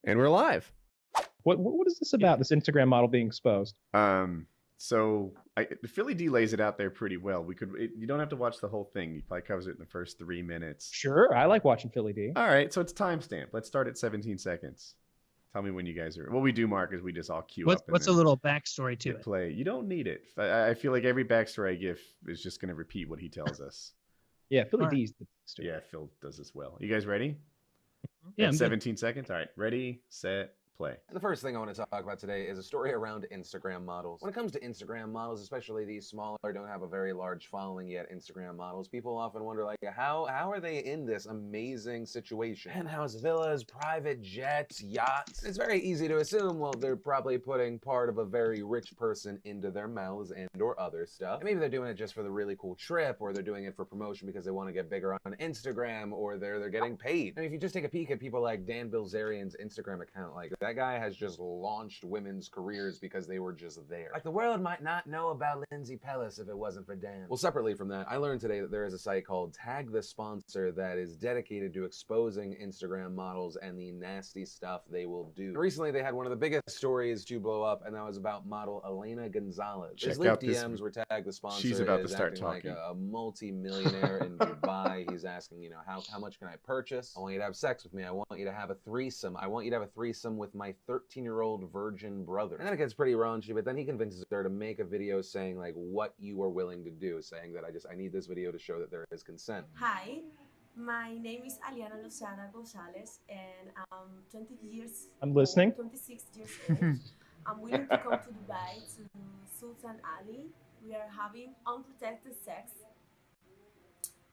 And we're live. What is this about? This Instagram model being exposed? So Philly D lays it out there pretty well. You don't have to watch the whole thing. He probably covers it in the first 3 minutes. Sure, I like watching Philly D. All right, so it's timestamp. Let's start at 17 seconds. Tell me when you guys are. What we do, Mark, is we just all queue up. What's a little backstory to it? Play. You don't need it. I feel like every backstory I give is just going to repeat what he tells us. Yeah, Philly D's the backstory. Yeah, Phil does this well. You guys ready? Yeah, 17 seconds. All right, ready, set, play. The first thing I want to talk about today is a story around Instagram models. When it comes to Instagram models, especially these smaller, don't have a very large following yet Instagram models, people often wonder, like, how are they in this amazing situation? Penthouse villas, private jets, yachts. It's very easy to assume, well, they're probably putting part of a very rich person into their mouths and or other stuff. And maybe they're doing it just for the really cool trip, or they're doing it for promotion because they want to get bigger on Instagram, or they're getting paid. I mean, if you just take a peek at people like Dan Bilzerian's Instagram account, like, that guy has just launched women's careers because they were just there. Like, the world might not know about Lindsay Pellis if it wasn't for Dan. Well, separately from that, I learned today that there is a site called Tag the Sponsor that is dedicated to exposing Instagram models and the nasty stuff they will do. Recently, they had one of the biggest stories to blow up, and that was about model Elena Gonzalez. His leaked DMs were Tag the Sponsor. She's about to start talking. Like a multi-millionaire in Dubai. He's asking, you know, how much can I purchase? I want you to have sex with me. I want you to have a threesome. I want you to have a threesome with my 13-year-old virgin brother. And then it gets pretty raunchy, but then he convinces her to make a video saying, like, what you are willing to do, saying that I need this video to show that there is consent. Hi, my name is Aliana Lozana Gonzalez, and I'm 26 years old. I'm willing to come to Dubai to Sultan Ali. We are having unprotected sex,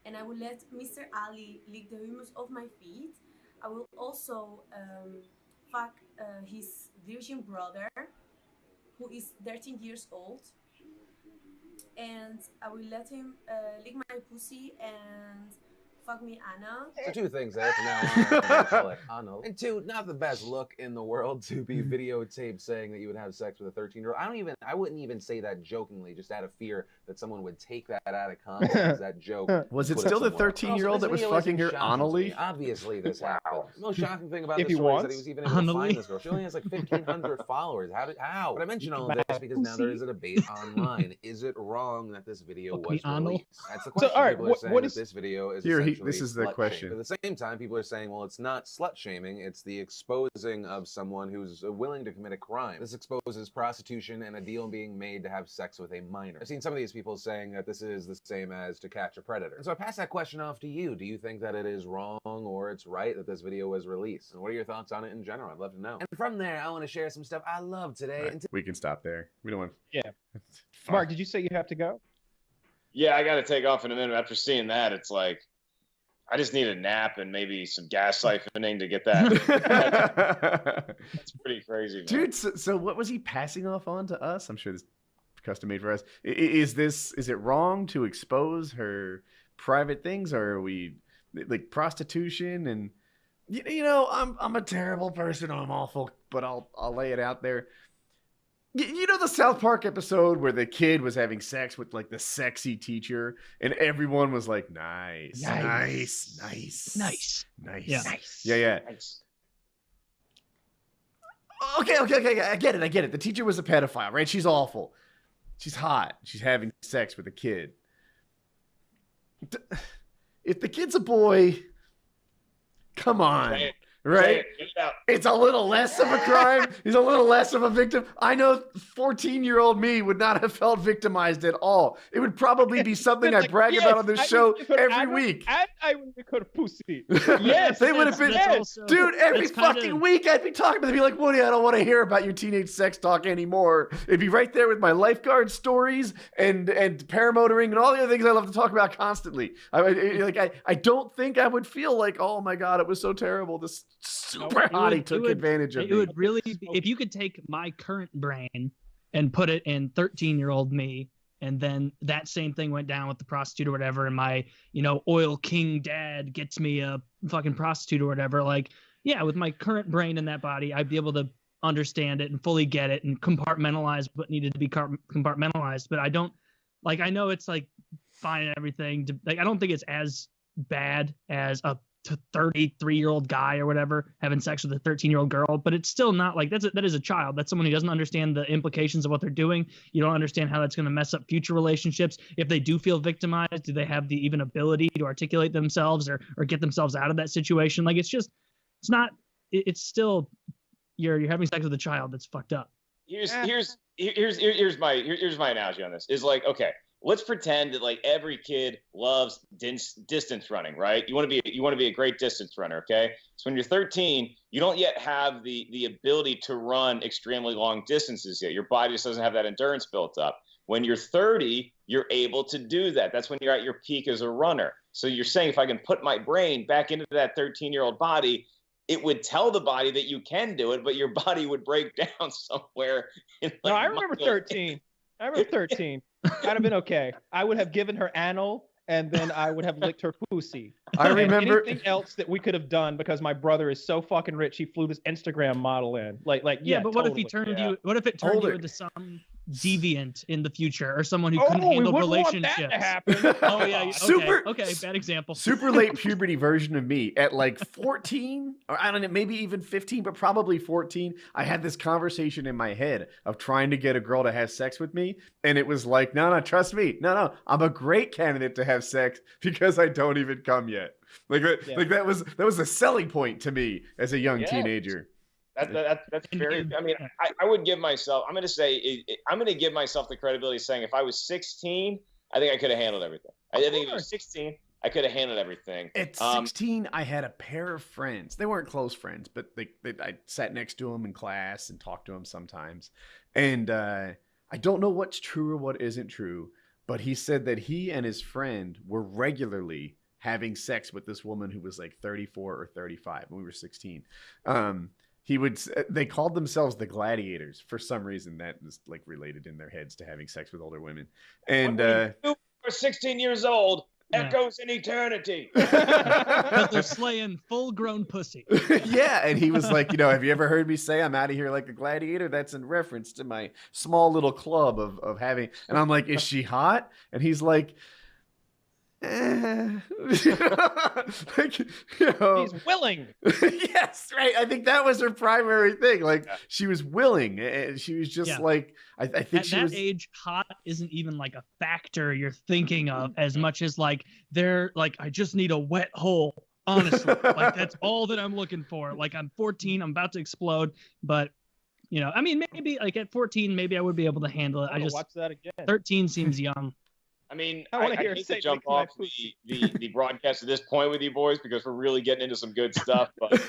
and I will let Mr. Ali lick the humus of my feet. I will also fuck his virgin brother, who is 13 years old, and I will let him lick my pussy and fuck me, Anna. So 2 things there from now on. I'm gonna call it Anna. And 2, not the best look in the world to be videotaped saying that you would have sex with a 13-year-old. I wouldn't even say that jokingly, just out of fear that someone would take that out of context. That joke. Was it still the 13-year-old that was fucking her anally? Obviously, this happened. The most shocking thing about this story is that he was even able to find this girl. She only has like 1,500 followers. How? But I mention all of this because now there is a debate online. Is it wrong that this video was released? That's the question. So, all right, people are saying that this video is this is the question. But at the same time, people are saying, well, it's not slut shaming, it's the exposing of someone who's willing to commit a crime. This exposes prostitution and a deal being made to have sex with a minor. I've seen some of these people saying that this is the same as To Catch a Predator. And so I pass that question off to you. Do you think that it is wrong or it's right that this video was released? And what are your thoughts on it in general? I'd love to know. And from there, I want to share some stuff I love today. Right. We can stop there. We don't want. Yeah. Mark, did you say you have to go? Yeah, I got to take off in a minute. After seeing that, it's like, I just need a nap and maybe some gas siphoning to get that. That's pretty crazy, man. Dude. So what was he passing off on to us? I'm sure this is custom made for us. Is it wrong to expose her private things, or are we like prostitution? And you know, I'm a terrible person. I'm awful, but I'll lay it out there. You know the South Park episode where the kid was having sex with like the sexy teacher, and everyone was like, nice. Yeah. Nice. Okay. I get it. The teacher was a pedophile, right? She's awful. She's hot. She's having sex with a kid. If the kid's a boy, come on. Right? It's a little less of a crime. He's a little less of a victim. I know 14-year-old me would not have felt victimized at all. It would probably be something I brag about on this show every week. And I would be called pussy. Yes, they would have been. Dude, every fucking week I'd be talking about it. They'd be like, Woody, I don't want to hear about your teenage sex talk anymore. It'd be right there with my lifeguard stories and paramotoring and all the other things I love to talk about constantly. I don't think I would feel like, oh my God, it was so terrible. This super hottie took advantage of me. It would really be, if you could take my current brain and put it in 13-year-old me, and then that same thing went down with the prostitute or whatever, and my, oil king dad gets me a fucking prostitute or whatever, like, yeah, with my current brain in that body, I'd be able to understand it and fully get it and compartmentalize what needed to be compartmentalized. But I don't, like, I know it's like fine and everything. I don't think it's as bad as a 33-year-old guy or whatever having sex with a 13-year-old girl, but it's still not like that is a child. That's someone who doesn't understand the implications of what they're doing. You don't understand how that's going to mess up future relationships. If they do feel victimized, do they have the even ability to articulate themselves or get themselves out of that situation? Like, it's still you're having sex with a child. That's fucked up. Here's my analogy on this is like, okay, let's pretend that like every kid loves distance running, right? You want to be a great distance runner, okay? So when you're 13, you don't yet have the ability to run extremely long distances yet. Your body just doesn't have that endurance built up. When you're 30, you're able to do that. That's when you're at your peak as a runner. So you're saying if I can put my brain back into that 13-year-old body, it would tell the body that you can do it, but your body would break down somewhere. No, I remember 13. I'd have been okay. I would have given her anal, and then I would have licked her pussy. I remember anything else that we could have done because my brother is so fucking rich. He flew this Instagram model in. Like yeah. But what totally. if he turned you? What if it turned Hold you it. into some deviant in the future or someone who couldn't handle we wouldn't relationships? want that to happen. Oh yeah. Okay. Super- Okay. Bad example. super late puberty version of me at like 14 or I don't know, maybe even 15, but probably 14. I had this conversation in my head of trying to get a girl to have sex with me. And it was like, no, trust me. No, I'm a great candidate to have sex because I don't even come yet. Like that was a selling point to me as a young teenager. That's very. I mean, I would give myself. I'm going to say. I'm going to give myself the credibility of saying if I was 16, I think I could have handled everything. I think if I was 16, I could have handled everything. At 16, I had a pair of friends. They weren't close friends, but I sat next to them in class and talked to them sometimes. And I don't know what's true or what isn't true, but he said that he and his friend were regularly having sex with this woman who was like 34 or 35 when we were 16. They called themselves the Gladiators for some reason. That was like related in their heads to having sex with older women. And we're 16 years old, echoes in eternity. Because they're slaying full-grown pussy. Yeah, and he was like, have you ever heard me say I'm out of here like a gladiator? That's in reference to my small little club of having. And I'm like, is she hot? And he's like, He's willing. Yes, right. I think that was her primary thing. Like she was willing, and she was just like, I think at she that was. age, hot isn't even like a factor you're thinking of as much as like they're like, I just need a wet hole. Honestly, like that's all that I'm looking for. Like I'm 14, I'm about to explode, but I mean, maybe like at 14, maybe I would be able to handle it. I just watch that again. 13 seems young. I mean, I hate to jump off the broadcast at this point with you boys because we're really getting into some good stuff. But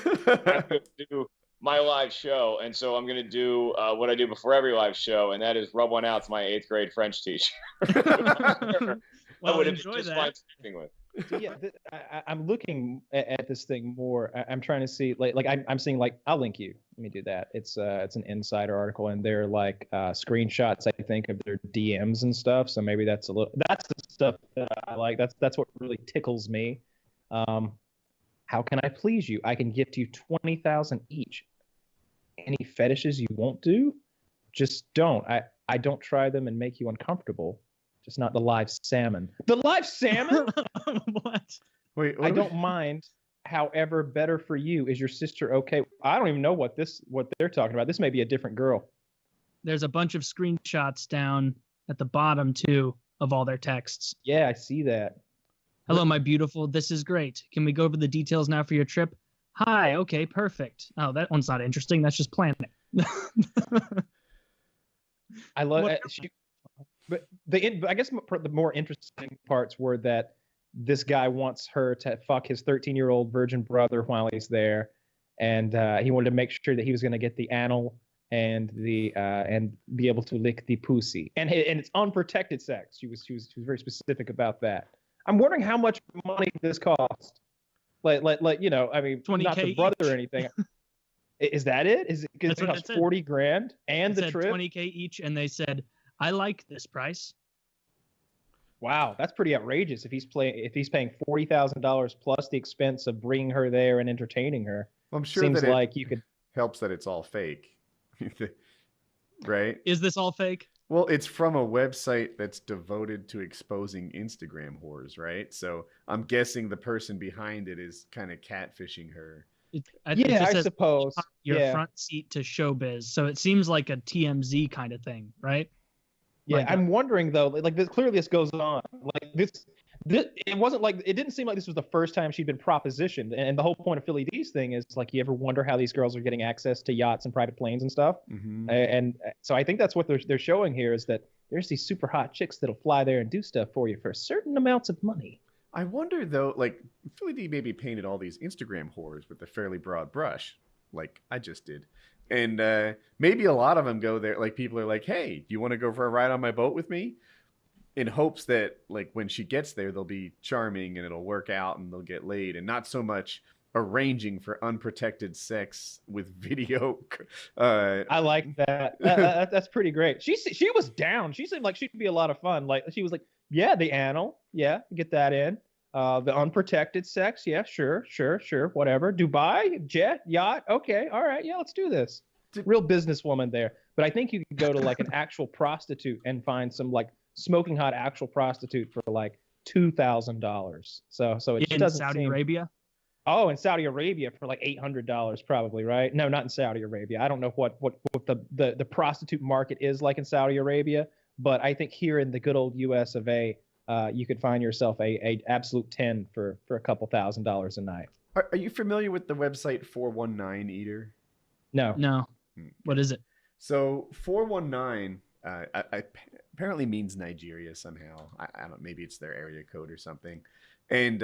I'm going to do my live show, and so I'm going to do what I do before every live show, and that is rub one out to my 8th grade French teacher. Well, would have enjoy just that. fine sleeping with. So, yeah, I'm looking at this thing more. I'm trying to see, like I'm seeing, like, I'll link you. Let me do that. It's an Insider article, and they're like screenshots, I think, of their DMs and stuff. So maybe that's the stuff that I like. That's what really tickles me. How can I please you? I can gift you 20,000 each. Any fetishes you won't do? Just don't. I don't try them and make you uncomfortable. Just not the live salmon. The live salmon? What? Wait, I don't mind. However, better for you. Is your sister okay? I don't even know what they're talking about. This may be a different girl. There's a bunch of screenshots down at the bottom too of all their texts. Yeah, I see that. Hello, my beautiful. This is great. Can we go over the details now for your trip? Hi. Okay, perfect. Oh, that one's not interesting. That's just planning. I love it. But I guess the more interesting parts were that this guy wants her to fuck his 13-year-old virgin brother while he's there, and he wanted to make sure that he was going to get the anal and and be able to lick the pussy, and it's unprotected sex. She was very specific about that. I'm wondering how much money this cost. Like I mean, 20K not the brother each. or anything. Is that it? Is it because it costs $40,000 and the trip? $20K each, and they said, I like this price. Wow, that's pretty outrageous. If he's paying $40,000 plus the expense of bringing her there and entertaining her, I'm sure seems that like you could. Helps that it's all fake, right? Is this all fake? Well, it's from a website that's devoted to exposing Instagram whores, right? So I'm guessing the person behind it is kind of catfishing her. It Yeah, just I says suppose. your Yeah. front seat to showbiz. So it seems like a TMZ kind of thing, right? Yeah, Like, I'm wondering though, like this, clearly this goes on. Like this, it wasn't like it didn't seem like this was the first time she'd been propositioned. And the whole point of Philly D's thing is like, you ever wonder how these girls are getting access to yachts and private planes and stuff? Mm-hmm. And so I think that's what they're showing here is that there's these super hot chicks that'll fly there and do stuff for you for certain amounts of money. I wonder though, like Philly D maybe painted all these Instagram whores with a fairly broad brush, like I just did. And maybe a lot of them go there, like people are like, hey, do you want to go for a ride on my boat with me? In hopes that like when she gets there, they'll be charming and it'll work out and they'll get laid, and not so much arranging for unprotected sex with video. I like that. That's pretty great. She was down. She seemed like she'd be a lot of fun. Like she was like, yeah, the anal, yeah, get that in. The unprotected sex, yeah, sure, whatever. Dubai, jet, yacht, okay, all right, yeah, let's do this. Real businesswoman there. But I think you could go to like an actual prostitute and find some like smoking hot actual prostitute for like $2,000. So it in doesn't Saudi seem... Arabia. Oh, in Saudi Arabia for like $800 probably, right? No, not in Saudi Arabia. I don't know what the prostitute market is like in Saudi Arabia, but I think here in the good old US of A, you could find yourself a absolute 10 for a couple $1,000s a night. Are you familiar with the website 419 Eater? No. What is it? So 419 apparently means Nigeria somehow. I don't. Maybe it's their area code or something. And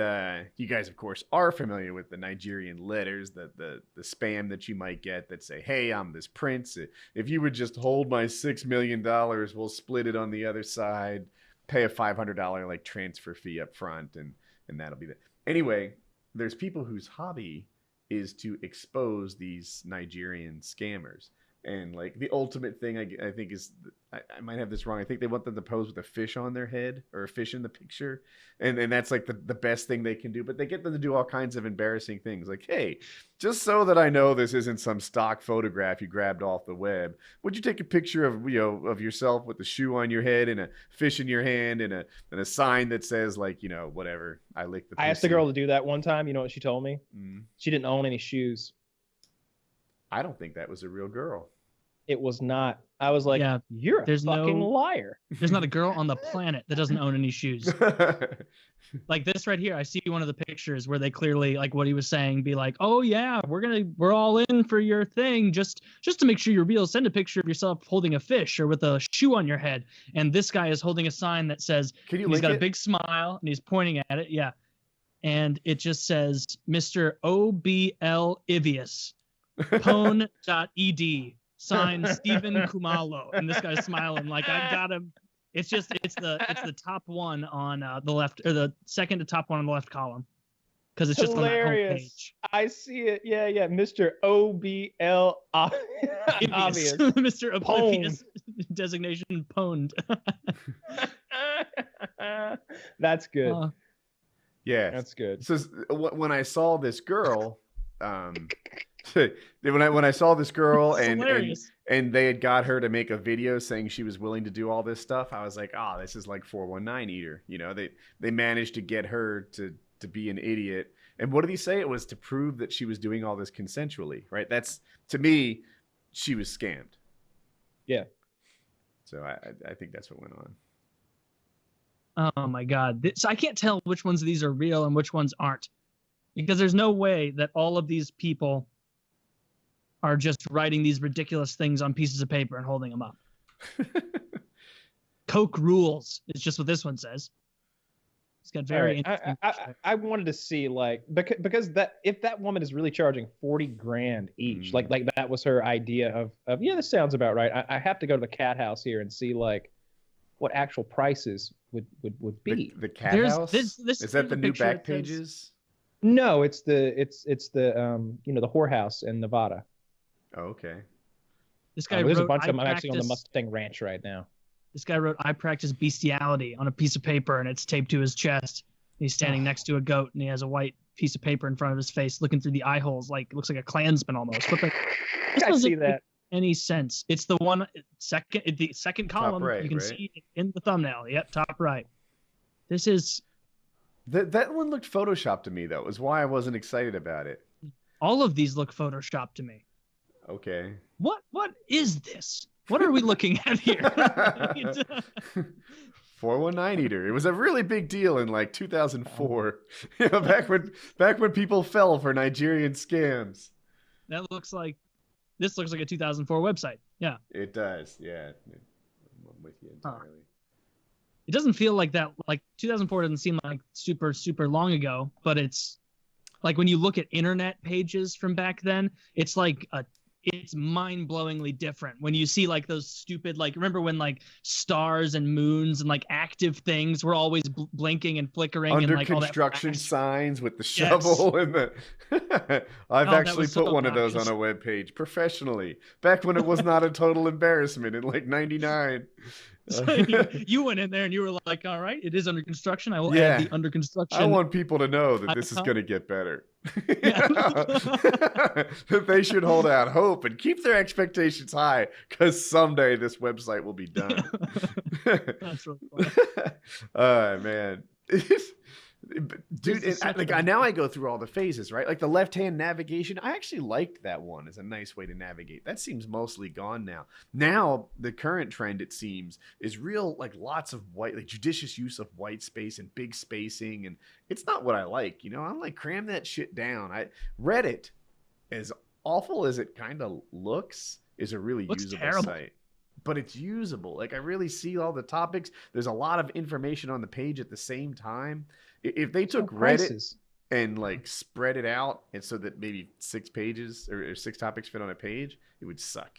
you guys, of course, are familiar with the Nigerian letters, the spam that you might get that say, hey, I'm this prince. If you would just hold my $6 million, we'll split it on the other side. Pay a $500 like transfer fee up front, and that'll be that. Anyway, there's people whose hobby is to expose these Nigerian scammers. And like the ultimate thing I think is, I might have this wrong, I think they want them to pose with a fish on their head or a fish in the picture, and that's like the best thing they can do. But they get them to do all kinds of embarrassing things, like, hey, just so that I know this isn't some stock photograph you grabbed off the web, would you take a picture of of yourself with the shoe on your head and a fish in your hand and a sign that says like, whatever, I licked the pussy. I asked the girl to do that one time. You know what she told me? She didn't own any shoes. I don't think that was a real girl. It was not. I was like, yeah, you're a fucking liar. There's not a girl on the planet that doesn't own any shoes. Like this right here, I see one of the pictures where they clearly, like what he was saying, be like, oh yeah, we're all in for your thing, just to make sure you're real. Send a picture of yourself holding a fish or with a shoe on your head. And this guy is holding a sign that says, he's got a big smile and he's pointing at it. Yeah. And it just says, Mr. OBL Ivius. Pone.ed, signed Stephen Kumalo, and this guy's smiling like, I got him. It's the top one on the left, or the second to top one on the left column, because it's just hilarious. On that page. I see it. Yeah, Mr. OBL obvious. Mr. Oblivious designation pwned. That's good. Yeah, that's good. So when I saw this girl, when I saw this girl and they had got her to make a video saying she was willing to do all this stuff, I was like, this is like 419 Eater. They managed to get her to be an idiot. And what did he say? It was to prove that she was doing all this consensually, right? That's, to me, she was scammed. Yeah. So I think that's what went on. Oh my God. So I can't tell which ones of these are real and which ones aren't, because there's no way that all of these people are just writing these ridiculous things on pieces of paper and holding them up. Coke rules. It's just what this one says. It's got very interesting. I wanted to see, like, because that, if that woman is really charging $40,000 each, like that was her idea of yeah, this sounds about right. I have to go to the cat house here and see like what actual prices would be. The cat house? Is that the new back pages? No, it's the the whorehouse in Nevada. Oh, okay. This guy there's a bunch of them. I'm actually on the Mustang Ranch right now. This guy wrote, I practice bestiality on a piece of paper, and it's taped to his chest. He's standing next to a goat, and he has a white piece of paper in front of his face, looking through the eye holes, like looks like a Klansman almost. But I see that. any sense. It's the second column. right, You can right? see it in the thumbnail. Yep, top right. This is That one looked photoshopped to me, though. Is why I wasn't excited about it. all of these look photoshopped to me. Okay. What is this? What are we looking at here? 419 eater. It was a really big deal in like 2004. You know, back when people fell for Nigerian scams. This looks like a 2004 website. Yeah. It does. Yeah. I'm with you entirely. It doesn't feel like that. Like 2004 doesn't seem like super, super long ago, but it's like when you look at internet pages from back then, it's like it's mind-blowingly different when you see like those stupid, like, remember when like stars and moons and like active things were always blinking and flickering Under and like construction all that signs with the shovel and the I've actually was put so one of those on obnoxious. a web page professionally back when it was not a total embarrassment in like 99. So you went in there and you were like, all right, it is under construction. I will Yeah. add the under construction. I want people to know that this is icon. going to get better. Yeah. That they should hold out hope and keep their expectations high because someday this website will be done. That's really funny. Man. Dude, This is such like a- now I go through all the phases, right? Like the left-hand navigation. I actually liked that one as a nice way to navigate. That seems mostly gone now. Now the current trend, it seems, is real like lots of white, like judicious use of white space and big spacing, and it's not what I like. You know, I'm like cram that shit down. Reddit, as awful as it kind of looks, is a really Looks usable terrible. site. But it's usable. Like I really see all the topics. There's a lot of information on the page at the same time. If they took Reddit Prices. and like spread it out, and so that maybe 6 pages or 6 topics fit on a page, it would suck.